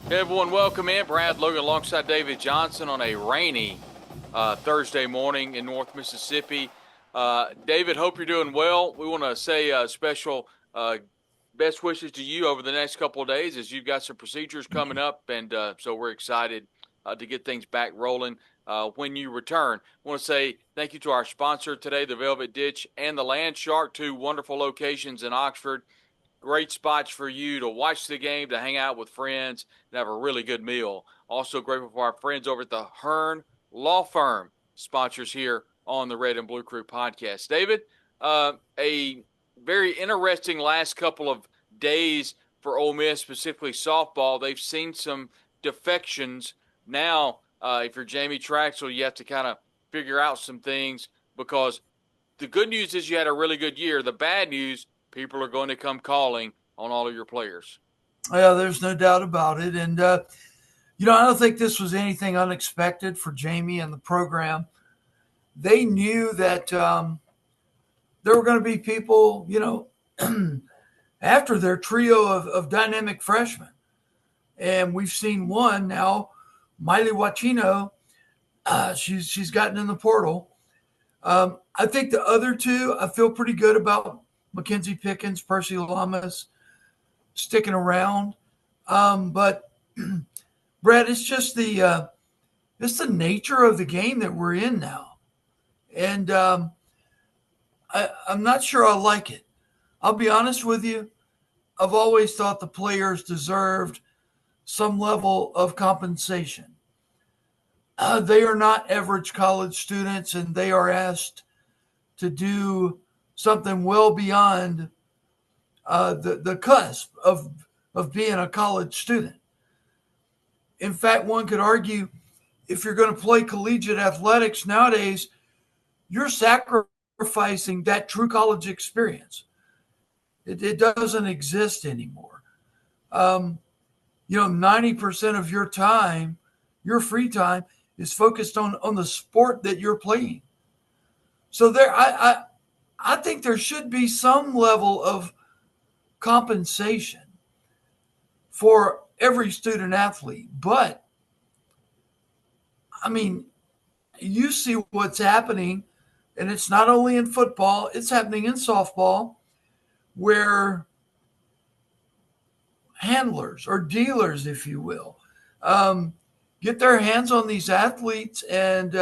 Hey everyone, welcome in. Brad Logan alongside David Johnson on a rainy Thursday morning in North Mississippi. David, hope you're doing well. We want to say special best wishes to you over the next couple of days as you've got some procedures coming up, and so we're excited to get things back rolling when you return. I want to say thank you to our sponsor today, the Velvet Ditch and the Landshark, two wonderful locations in Oxford. Great spots for you to watch the game, to hang out with friends, and have a really good meal. Also grateful for our friends over at the Hearn Law Firm, sponsors here on the Red and Blue Crew podcast. David, a very interesting last couple of days for Ole Miss, specifically softball. They've seen some defections. Now, if you're Jamie Traxel, you have to kind of figure out some things because the good news is you had a really good year. The bad news, people are going to come calling on all of your players. Yeah, there's no doubt about it. And, I don't think this was anything unexpected for Jamie and the program. They knew that there were going to be people, after their trio of dynamic freshmen. And we've seen one now, Miley Wachino. She's gotten in the portal. I think the other two, I feel pretty good about Mackenzie Pickens, Percy Lamas sticking around. But Brett, it's just it's the nature of the game that we're in now, and I'm not sure I like it. I'll be honest with you. I've always thought the players deserved some level of compensation. They are not average college students, and they are asked to do something well beyond the cusp of being a college student. In fact, one could argue if you're going to play collegiate athletics nowadays, you're sacrificing that true college experience. It doesn't exist anymore. 90% of your time, your free time, is focused on the sport that you're playing. So I think there should be some level of compensation for every student athlete. But, I mean, you see what's happening, and it's not only in football, it's happening in softball, where handlers or dealers, if you will, get their hands on these athletes, and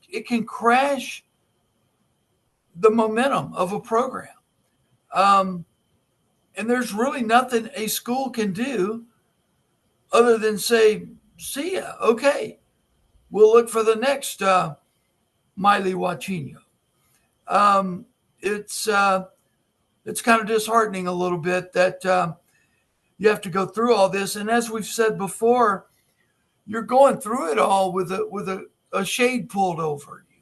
it can crash the momentum of a program. And there's really nothing a school can do other than say, see ya, okay, we'll look for the next Miley Wachino. It's kind of disheartening a little bit that you have to go through all this. And as we've said before, you're going through it all with a shade pulled over you.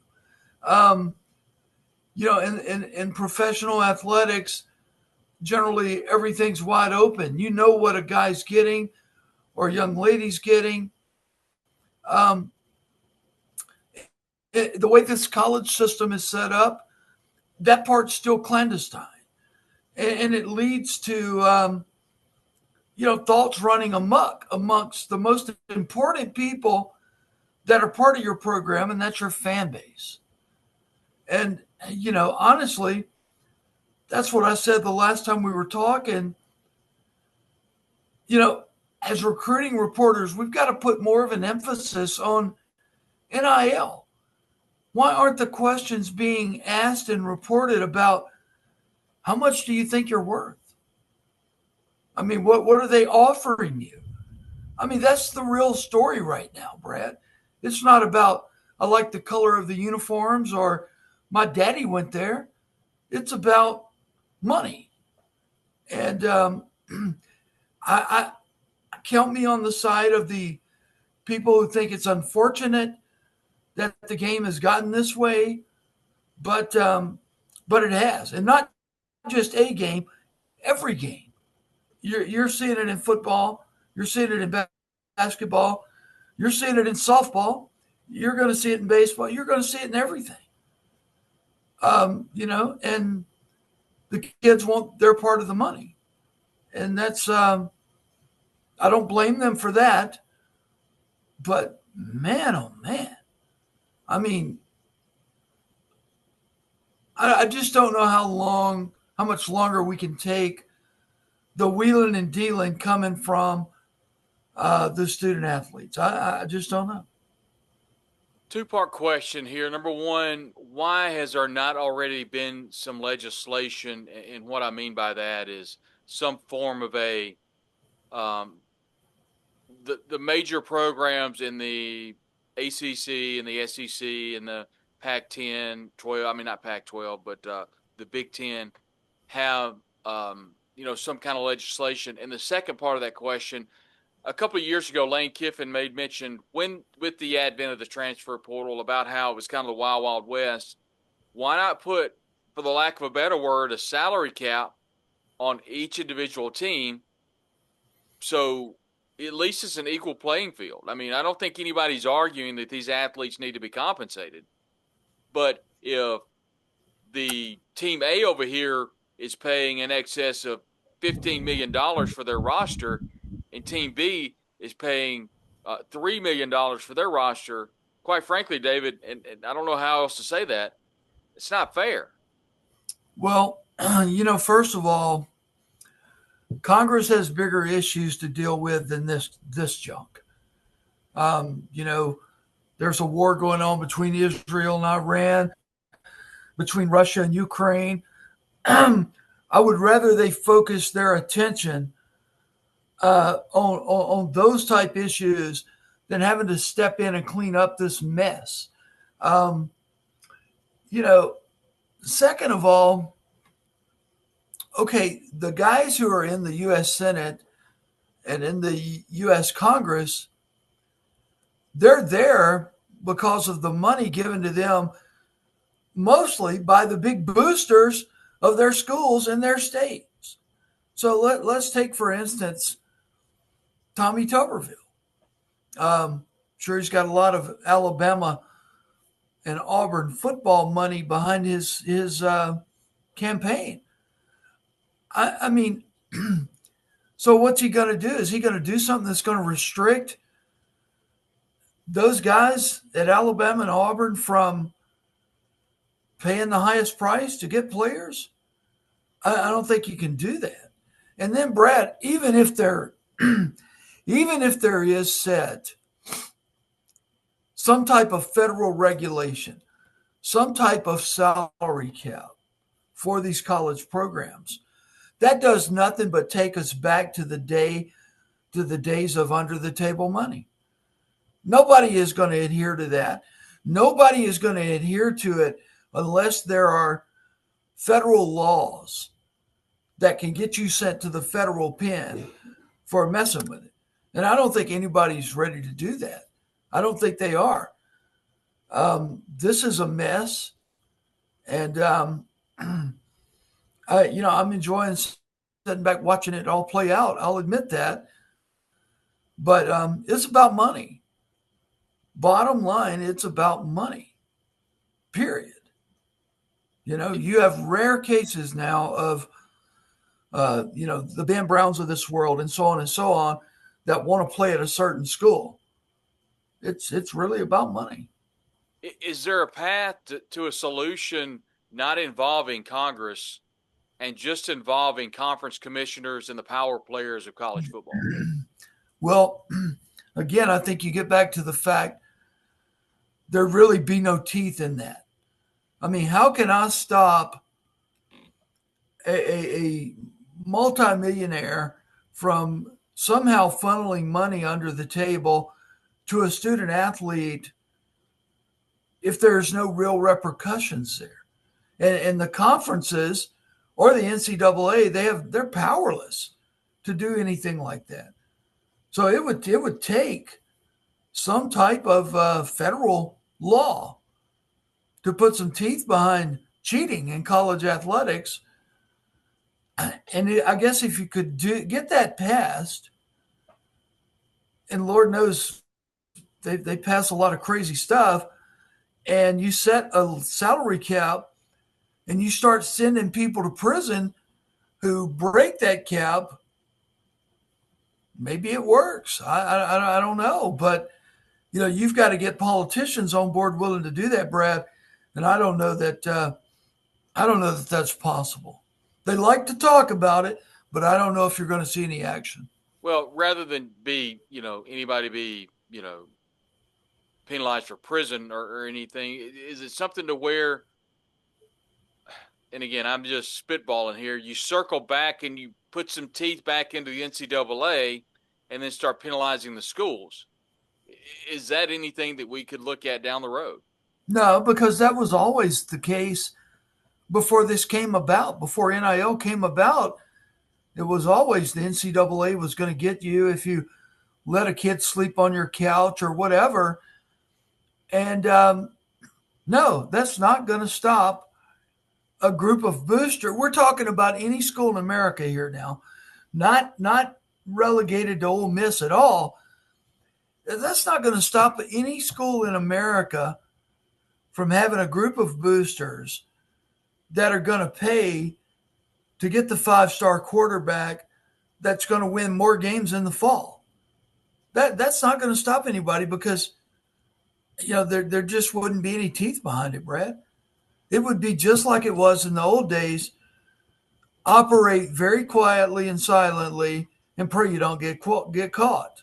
In professional athletics, generally everything's wide open. You know what a guy's getting or a young lady's getting. The way this college system is set up, that part's still clandestine. And it leads to, thoughts running amok amongst the most important people that are part of your program, and that's your fan base. And, honestly, that's what I said the last time we were talking. As recruiting reporters, we've got to put more of an emphasis on NIL. Why aren't the questions being asked and reported about how much do you think you're worth? I mean, what are they offering you? I mean, that's the real story right now, Brad. It's not about, I like the color of the uniforms or my daddy went there. It's about money. And I count me on the side of the people who think it's unfortunate that the game has gotten this way, but it has, and not just a game, every game. You're seeing it in football, you're seeing it in basketball, you're seeing it in softball, you're going to see it in baseball, you're going to see it in everything. And the kids want their part of the money, and that's I don't blame them for that. But man, oh man, I mean, I just don't know how much longer we can take the wheeling and dealing coming from the student athletes. I just don't know. Two-part question here. Number one, why has there not already been some legislation? And what I mean by that is some form of um, the major programs in the ACC and the SEC and the Pac-10, 12. I mean not Pac-12, but the Big Ten have some kind of legislation. And the second part of that question, a couple of years ago, Lane Kiffin made mention when with the advent of the transfer portal about how it was kind of the wild, wild west. Why not put, for the lack of a better word, a salary cap on each individual team so at least it's an equal playing field? I mean, I don't think anybody's arguing that these athletes need to be compensated. But if the team A over here is paying in excess of $15 million for their roster, and team B is paying $3 million for their roster, quite frankly, David, and I don't know how else to say that, it's not fair. Well, first of all, Congress has bigger issues to deal with than this junk. There's a war going on between Israel and Iran, between Russia and Ukraine. I would rather they focus their attention on those type issues than having to step in and clean up this mess. Um, Second of all, okay, the guys who are in the U.S. Senate and in the U.S. Congress, they're there because of the money given to them mostly by the big boosters of their schools and their states. So let's take, for instance, Tommy Tuberville. Sure, he's got a lot of Alabama and Auburn football money behind his campaign. I mean, so what's he going to do? Is he going to do something that's going to restrict those guys at Alabama and Auburn from paying the highest price to get players? I don't think you can do that. And then, Brad, even if there is set some type of federal regulation, some type of salary cap for these college programs, that does nothing but take us back to the days of under the table money. Nobody is going to adhere to that. Nobody is going to adhere to it unless there are federal laws that can get you sent to the federal pen for messing with it. And I don't think anybody's ready to do that. I don't think they are. This is a mess. And, I'm enjoying sitting back watching it all play out. I'll admit that. But it's about money. Bottom line, it's about money, period. You have rare cases now of, the Ben Browns of this world and so on that want to play at a certain school. It's really about money. Is there a path to a solution not involving Congress and just involving conference commissioners and the power players of college football? Well, again, I think you get back to the fact there really be no teeth in that. I mean, how can I stop a multimillionaire from somehow funneling money under the table to a student athlete if there's no real repercussions there? And the conferences or the NCAA, they're powerless to do anything like that. So it would take some type of federal law to put some teeth behind cheating in college athletics. And I guess if you could get that passed, and Lord knows they pass a lot of crazy stuff, and you set a salary cap and you start sending people to prison who break that cap, maybe it works. I don't know, but you've got to get politicians on board willing to do that, Brad. And I don't know that that's possible. They like to talk about it, but I don't know if you're going to see any action. Well, rather than anybody be, penalized for prison or anything, is it something to where, and again, I'm just spitballing here, you circle back and you put some teeth back into the NCAA and then start penalizing the schools? Is that anything that we could look at down the road? No, because that was always the case before this came about. Before NIL came about, it was always the NCAA was going to get you if you let a kid sleep on your couch or whatever. And no, that's not going to stop a group of booster. We're talking about any school in America here now, not relegated to Ole Miss at all. That's not going to stop any school in America from having a group of boosters that are going to pay to get the five-star quarterback that's going to win more games in the fall. That's not going to stop anybody because there just wouldn't be any teeth behind it, Brad. It would be just like it was in the old days. Operate very quietly and silently and pray you don't get caught.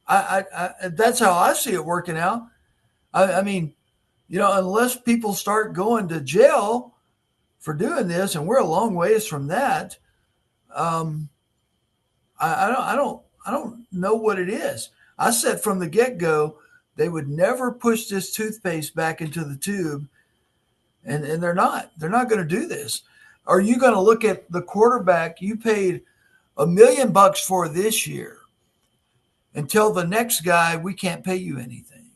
That's how I see it working out. I mean, unless people start going to jail for doing this, and we're a long ways from that. I don't know what it is. I said from the get-go they would never push this toothpaste back into the tube, and they're not. They're not going to do this. Are you going to look at the quarterback you paid $1 million for this year and tell the next guy we can't pay you anything?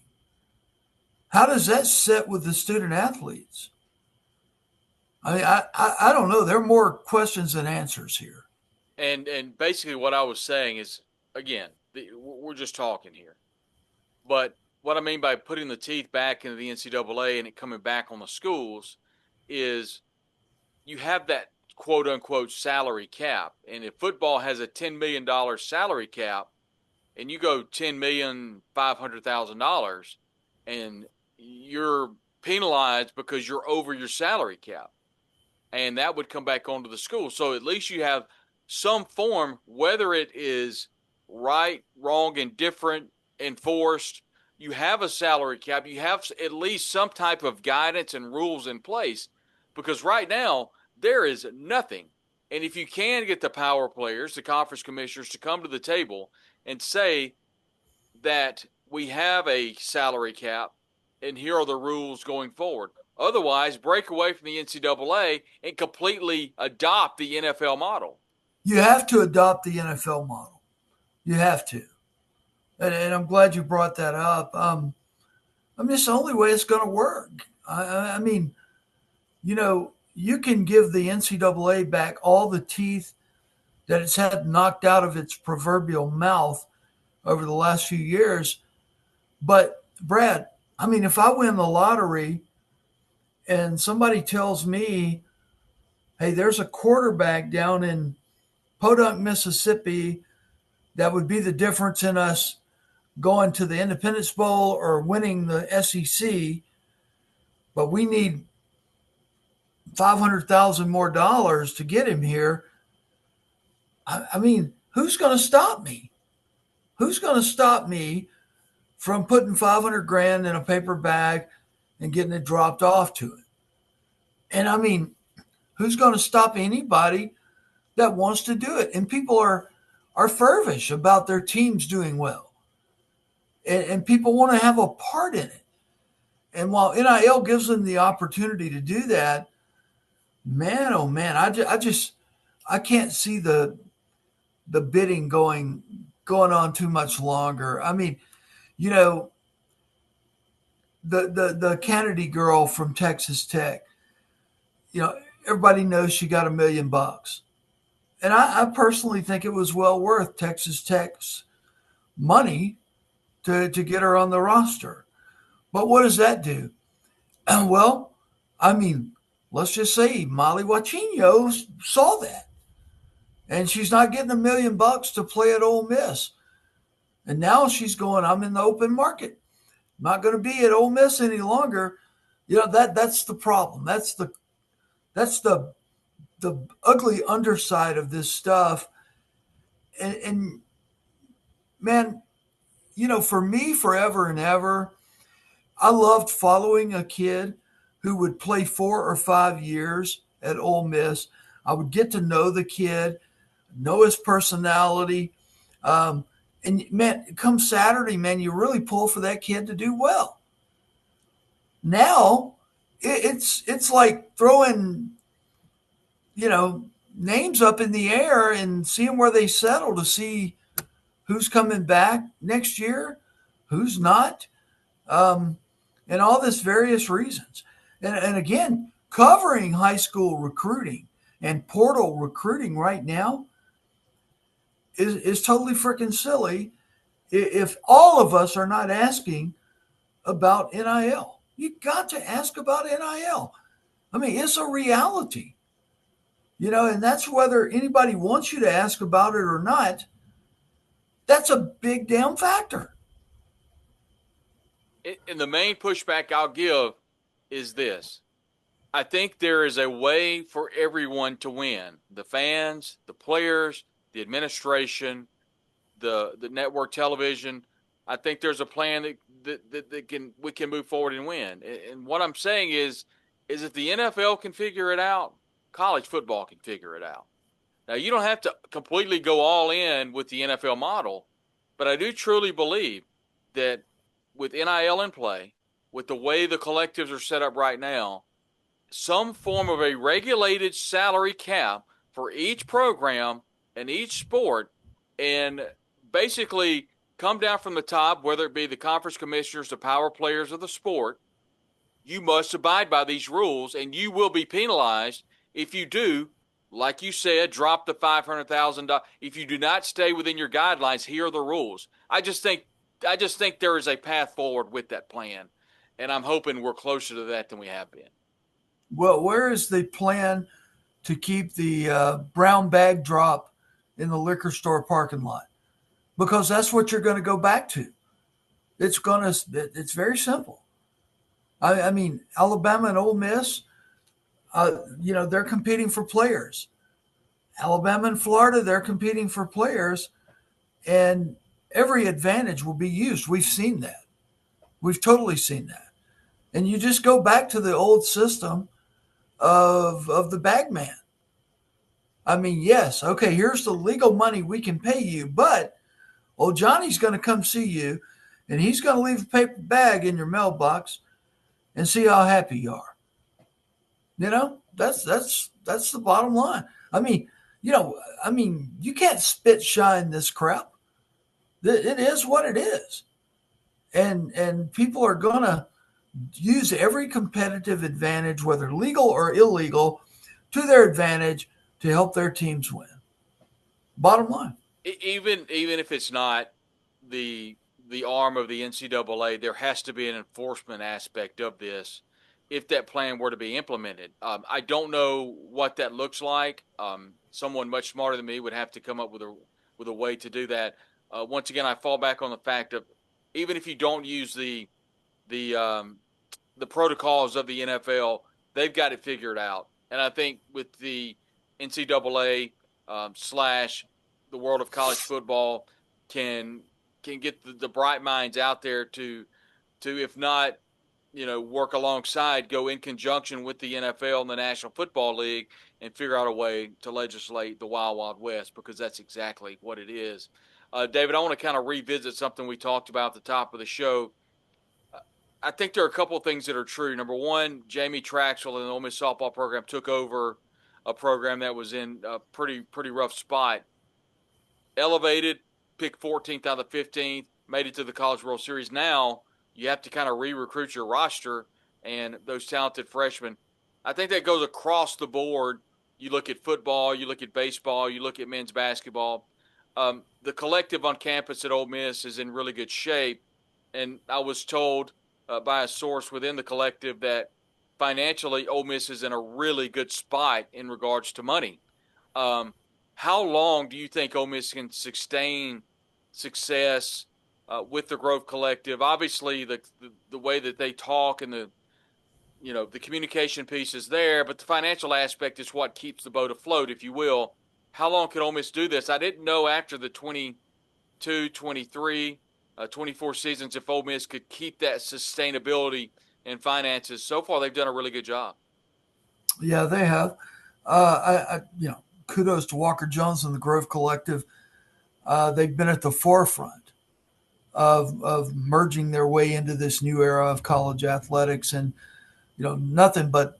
How does that sit with the student athletes? I mean, I don't know. There are more questions than answers here. And basically what I was saying is, again, we're just talking here. But what I mean by putting the teeth back into the NCAA and it coming back on the schools is you have that quote unquote salary cap. And if football has a $10 million salary cap and you go $10,500,000 and you're penalized because you're over your salary cap, and that would come back onto the school. So at least you have some form, whether it is right, wrong, indifferent, enforced, you have a salary cap. You have at least some type of guidance and rules in place, because right now there is nothing. And if you can get the power players, the conference commissioners, to come to the table and say that we have a salary cap and here are the rules going forward. Otherwise, break away from the NCAA and completely adopt the NFL model. You have to adopt the NFL model. You have to. And I'm glad you brought that up. I mean, it's the only way it's going to work. I mean, you can give the NCAA back all the teeth that it's had knocked out of its proverbial mouth over the last few years. But, Brad, I mean, if I win the lottery and somebody tells me, hey, there's a quarterback down in Podunk, Mississippi, that would be the difference in us going to the Independence Bowl or winning the SEC, but we need $500,000 more dollars to get him here. I mean, who's going to stop me? Who's going to stop me from putting $500,000 in a paper bag and getting it dropped off to it? And I mean, who's going to stop anybody that wants to do it? And people are fervish about their teams doing well. And people want to have a part in it. And while NIL gives them the opportunity to do that, man, oh man, I can't see the bidding going on too much longer. I mean, the Kennedy girl from Texas Tech, everybody knows she got $1 million. And I personally think it was well worth Texas Tech's money to get her on the roster. But what does that do? Well, I mean, let's just say Molly Wacchino saw that. and she's not getting $1 million to play at Ole Miss. And now she's going, I'm in the open market. I'm not going to be at Ole Miss any longer. That's the problem. That's the ugly underside of this stuff. And man, for me, forever and ever, I loved following a kid who would play 4 or 5 years at Ole Miss. I would get to know the kid, know his personality. Um, and man, come Saturday, man, you really pull for that kid to do well. Now, it's like throwing, names up in the air and seeing where they settle to see who's coming back next year, who's not, um, and all this various reasons. And again, covering high school recruiting and portal recruiting right now is totally freaking silly if all of us are not asking about NIL. You got to ask about NIL. I mean, it's a reality, and that's whether anybody wants you to ask about it or not. That's a big damn factor. And the main pushback I'll give is this. I think there is a way for everyone to win. The fans, the players, the administration, the network television. I think there's a plan that we can move forward and win. And what I'm saying is if the NFL can figure it out, college football can figure it out. Now you don't have to completely go all in with the NFL model, but I do truly believe that with NIL in play, with the way the collectives are set up right now, some form of a regulated salary cap for each program and each sport, and basically come down from the top, whether it be the conference commissioners, the power players of the sport. You must abide by these rules, and you will be penalized if you do, like you said, drop the $500,000. If you do not stay within your guidelines, here are the rules. I just think there is a path forward with that plan, and I'm hoping we're closer to that than we have been. Well, where is the plan to keep the brown bag drop in the liquor store parking lot? Because that's what you're going to go back to. It's very simple. I mean, Alabama and Ole Miss, they're competing for players. Alabama and Florida, they're competing for players, and every advantage will be used. We've seen that. We've totally seen that. And you just go back to the old system of the bag man. I mean, yes, okay, here's the legal money we can pay you, but old Johnny's going to come see you, and he's going to leave a paper bag in your mailbox and see how happy you are. That's the bottom line. You can't spit shine this crap. It is what it is, and people are going to use every competitive advantage, whether legal or illegal, to their advantage to help their teams win. Bottom line. Even if it's not the arm of the NCAA, there has to be an enforcement aspect of this if that plan were to be implemented. I don't know what that looks like. Someone much smarter than me would have to come up with a way to do that. Once again, I fall back on the fact of even if you don't use the the protocols of the NFL, they've got it figured out. And I think with the NCAA slash the world of college football can get the bright minds out there to if not work alongside, go in conjunction with the NFL and the National Football League and figure out a way to legislate the Wild Wild West, because that's exactly what it is. David, I want to kind of revisit something we talked about at the top of the show. I think there are a couple of things that are true. Number one, Jamie Traxel and the Ole Miss softball program took over a program that was in a pretty rough spot. Elevated, picked 14th out of 15th, made it to the College World Series. Now you have to kind of re-recruit your roster and those talented freshmen. I think that goes across the board. You look at football, you look at baseball, you look at men's basketball. The collective on campus at Ole Miss is in really good shape, and I was told by a source within the collective that financially Ole Miss is in a really good spot in regards to money. how long do you think Ole Miss can sustain success with the Grove Collective? Obviously, the way that they talk and the communication piece is there, but the financial aspect is what keeps the boat afloat, if you will. How long could Ole Miss do this? I didn't know after the 22, 23, 24 seasons if Ole Miss could keep that sustainability and finances. So far, they've done a really good job. Yeah, they have. Kudos to Walker Jones and the Grove Collective. They've been at the forefront of merging their way into this new era of college athletics, and nothing but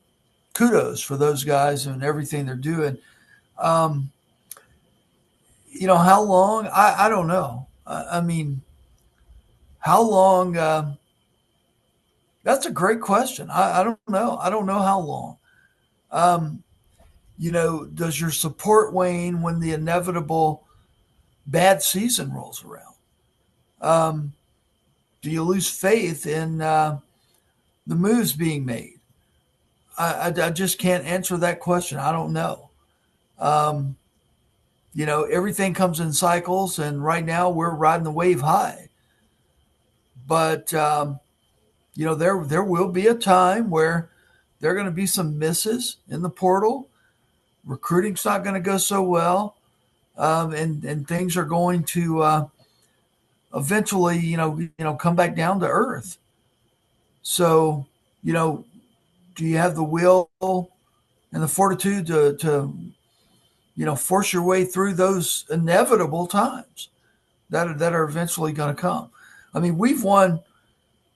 kudos for those guys and everything they're doing. Um, how long? I don't know. I mean, how long? That's a great question. I don't know. I don't know how long. Um, does your support wane when the inevitable bad season rolls around? Um, do you lose faith in the moves being made? I just can't answer that question. I don't know. Um, everything comes in cycles, and right now we're riding the wave high. But there will be a time where there are going to be some misses in the portal. Recruiting's not going to go so well, and things are going to eventually, come back down to earth. So, you know, do you have the will and the fortitude to force your way through those inevitable times that are eventually going to come? I mean, we've won,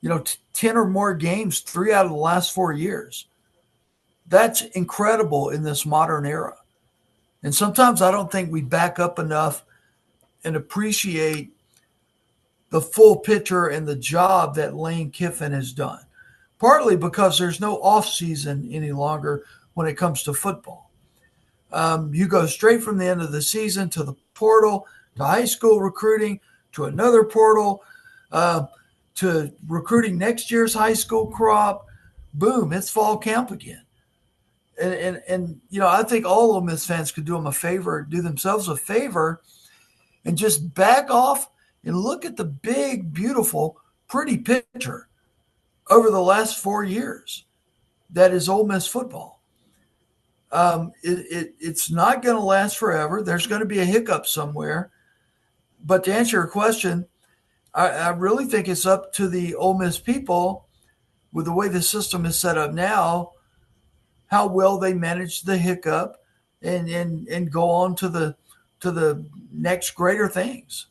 10 or more games 3 out of the last 4 years. That's incredible in this modern era. And sometimes I don't think we back up enough and appreciate the full picture and the job that Lane Kiffin has done. Partly because there's no off season any longer when it comes to football. You go straight from the end of the season to the portal, to high school recruiting, to another portal, uh, to recruiting next year's high school crop. Boom, it's fall camp again. And I think all Ole Miss fans could do themselves a favor, and just back off and look at the big, beautiful, pretty picture over the last 4 years that is Ole Miss football. It's not going to last forever. There's going to be a hiccup somewhere. But to answer your question, I really think it's up to the Ole Miss people, with the way the system is set up now, how well they manage the hiccup and go on to the next greater things.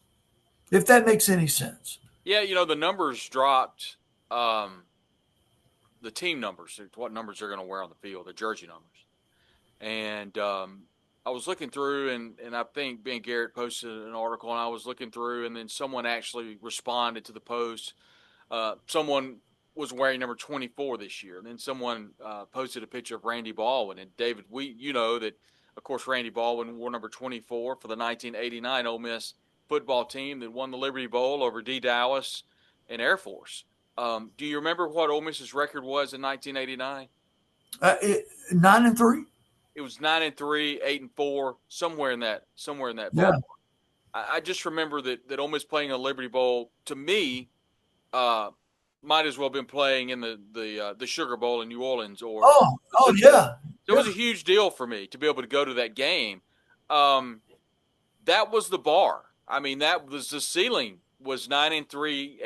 If that makes any sense. Yeah, the numbers dropped. The team numbers, what numbers they're going to wear on the field, the jersey numbers. And I was looking through, and I think Ben Garrett posted an article, and I was looking through, and then someone actually responded to the post. Someone was wearing number 24 this year, and then someone posted a picture of Randy Baldwin. And David, that, of course, Randy Baldwin wore number 24 for the 1989 Ole Miss football team that won the Liberty Bowl over D. Dallas and Air Force. Do you remember what Ole Miss's record was in 1989? 9-3. It was 9-3, 8-4, somewhere in that Yeah, ballpark. I just remember that Ole Miss playing a Liberty Bowl, to me, uh, might as well have been playing in the Sugar Bowl in New Orleans or Oh, the oh Super Bowl. yeah, So it yeah, was a huge deal for me to be able to go to that game. Um, that was the bar. I mean, that was the ceiling, was 9-3,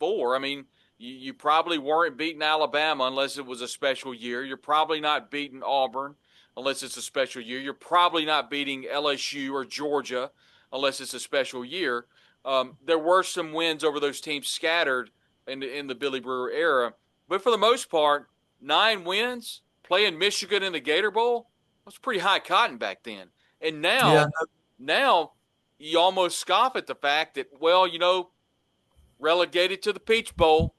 8-4. I mean, you probably weren't beating Alabama unless it was a special year. You're probably not beating Auburn unless it's a special year. You're probably not beating LSU or Georgia unless it's a special year. There were some wins over those teams scattered in the Billy Brewer era, but for the most part, 9 wins playing Michigan in the Gator Bowl was pretty high cotton back then. And yeah. now you almost scoff at the fact that, well, relegated to the Peach Bowl,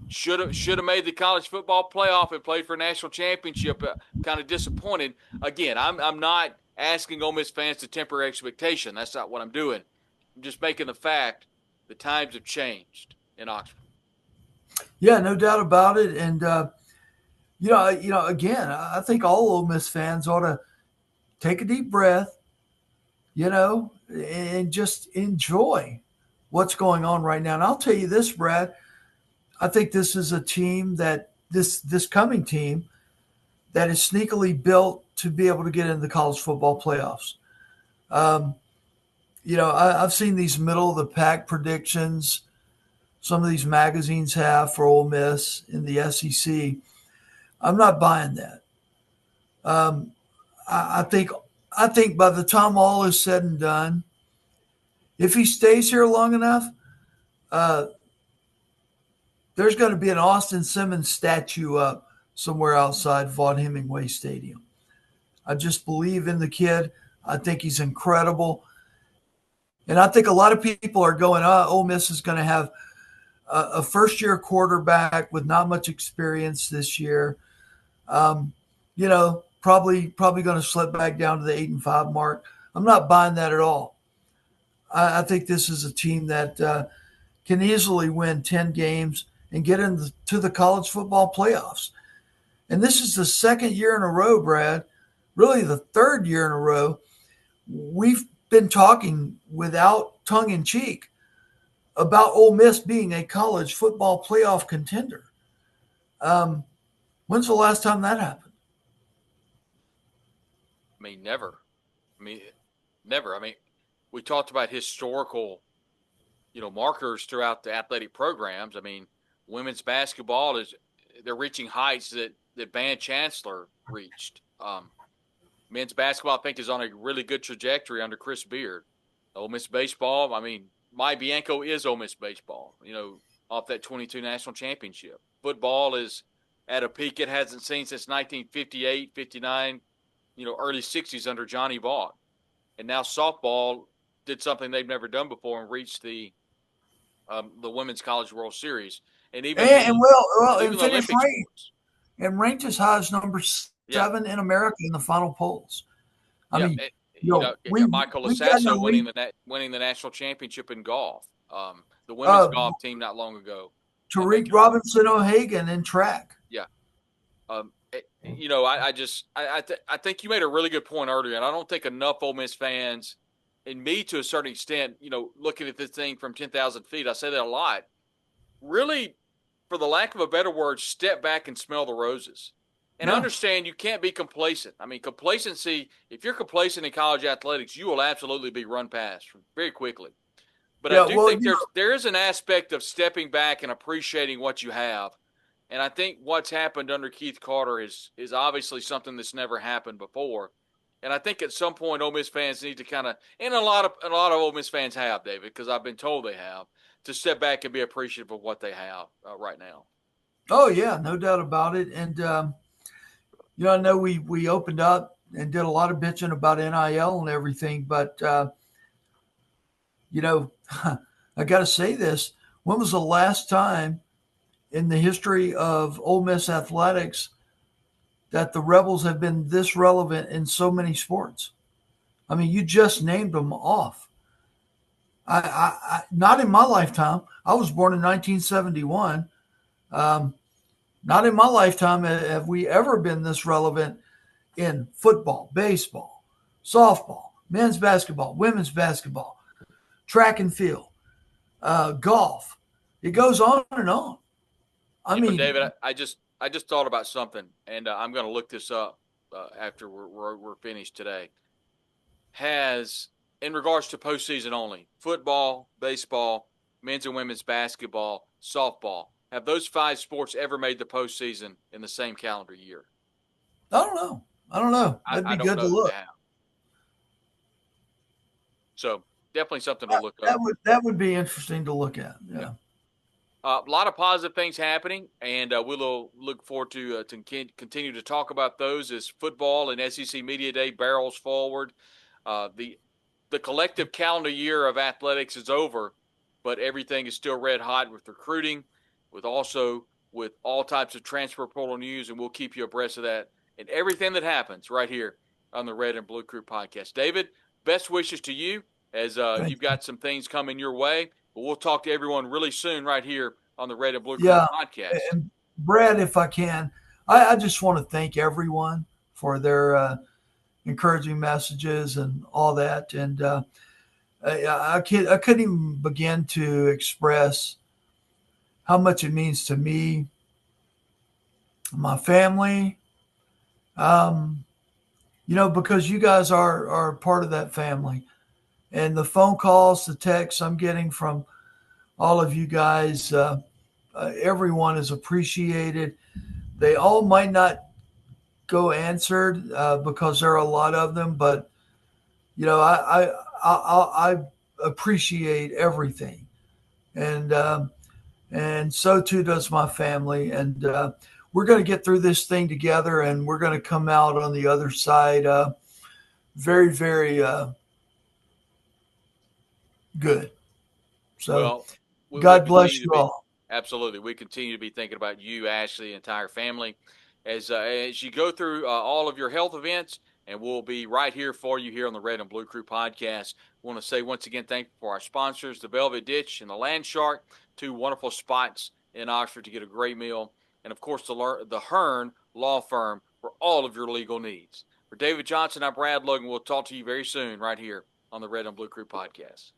should have made the college football playoff and played for a national championship. Kind of disappointed. Again, I'm not asking Ole Miss fans to temper expectation. That's not what I'm doing. I'm just making the fact the times have changed in Oxford. Yeah, no doubt about it. And again, I think all Ole Miss fans ought to take a deep breath, and just enjoy what's going on right now. And I'll tell you this, Brad, I think this is a team that this coming team that is sneakily built to be able to get into the college football playoffs. Um, I've seen these middle of the pack predictions some of these magazines have for Ole Miss in the SEC. I'm not buying that. Um, I think by the time all is said and done, if he stays here long enough, uh, there's going to be an Austin Simmons statue up somewhere outside Vaught Hemingway Stadium. I just believe in the kid. I think he's incredible. And I think a lot of people are going, Ole Miss is going to have a first year quarterback with not much experience this year. Um, probably going to slip back down to the 8-5 mark. I'm not buying that at all. I think this is a team that can easily win 10 games and get into the college football playoffs. And this is the second year in a row, Brad, really the third year in a row. We've been talking without tongue in cheek about Ole Miss being a college football playoff contender. When's the last time that happened? I mean, never. I mean, never. I mean, we talked about historical, markers throughout the athletic programs. I mean, women's basketball they're reaching heights that Van Chancellor reached. Men's basketball, I think, is on a really good trajectory under Chris Beard. Ole Miss baseball, I mean, my Bianco is Ole Miss baseball, off that 22 national championship. Football is at a peak it hasn't seen since 1958, 59, early 60s under Johnny Vaught. And now softball did something they've never done before and reached the Women's College World Series. And even and the finished Olympic ranked sports. and ranked as high as number Yeah. 7 in America in the final polls. I Yeah, mean, Michael we've got Lasasso no winning the national championship in golf. The women's golf team not long ago. Tariq Robinson O'Hagan in track. Yeah. I think you made a really good point earlier, and I don't think enough Ole Miss fans, and me to a certain extent, looking at this thing from 10,000 feet, I say that a lot, really, for the lack of a better word, step back and smell the roses. And understand you can't be complacent. I mean, complacency, if you're complacent in college athletics, you will absolutely be run past very quickly. But I do think there is an aspect of stepping back and appreciating what you have. And I think what's happened under Keith Carter is obviously something that's never happened before. And I think at some point Ole Miss fans need to kind of, and a lot of Ole Miss fans have, David, because I've been told they have, to step back and be appreciative of what they have right now. Oh yeah, no doubt about it. And I know we opened up and did a lot of bitching about NIL and everything, but I got to say this: when was the last time in the history of Ole Miss athletics that the Rebels have been this relevant in so many sports? I mean, you just named them off. I not in my lifetime. I was born in 1971. Not in my lifetime have we ever been this relevant in football, baseball, softball, men's basketball, women's basketball, track and field, golf. It goes on and on. I mean, David, I just thought about something, and I'm going to look this up after we're finished today. Has, in regards to postseason only, football, baseball, men's and women's basketball, softball, have those 5 sports ever made the postseason in the same calendar year? I don't know. That'd be good to look. So definitely something to look up. That would be interesting to look at. Yeah. A lot of positive things happening, and we'll look forward to continue to talk about those as football and SEC Media Day barrels forward. The collective calendar year of athletics is over, but everything is still red hot with recruiting, with all types of transfer portal news, and we'll keep you abreast of that and everything that happens right here on the Red and Blue Crew podcast. David, best wishes to you as you've got some things coming your way. But we'll talk to everyone really soon right here on the Red and Blue Crew podcast. And Brad, if I can, I just want to thank everyone for their encouraging messages and all that. And I couldn't even begin to express how much it means to me, my family, um, because you guys are part of that family. And the phone calls, the texts I'm getting from all of you guys, everyone is appreciated. They all might not go answered because there are a lot of them, but I appreciate everything, and so too does my family. And we're going to get through this thing together, and we're going to come out on the other side very, very good. So Well, we God bless continue to you be all. absolutely. We continue to be thinking about you, Ashley, the entire family, as you go through all of your health events, and we'll be right here for you here on the Red and Blue Crew podcast. I want to say once again, thank you for our sponsors, the Velvet Ditch and the Landshark, two wonderful spots in Oxford to get a great meal, and of course the Hearn Law Firm for all of your legal needs. For David Johnson, I'm Brad Logan. We'll talk to you very soon right here on the Red and Blue Crew podcast.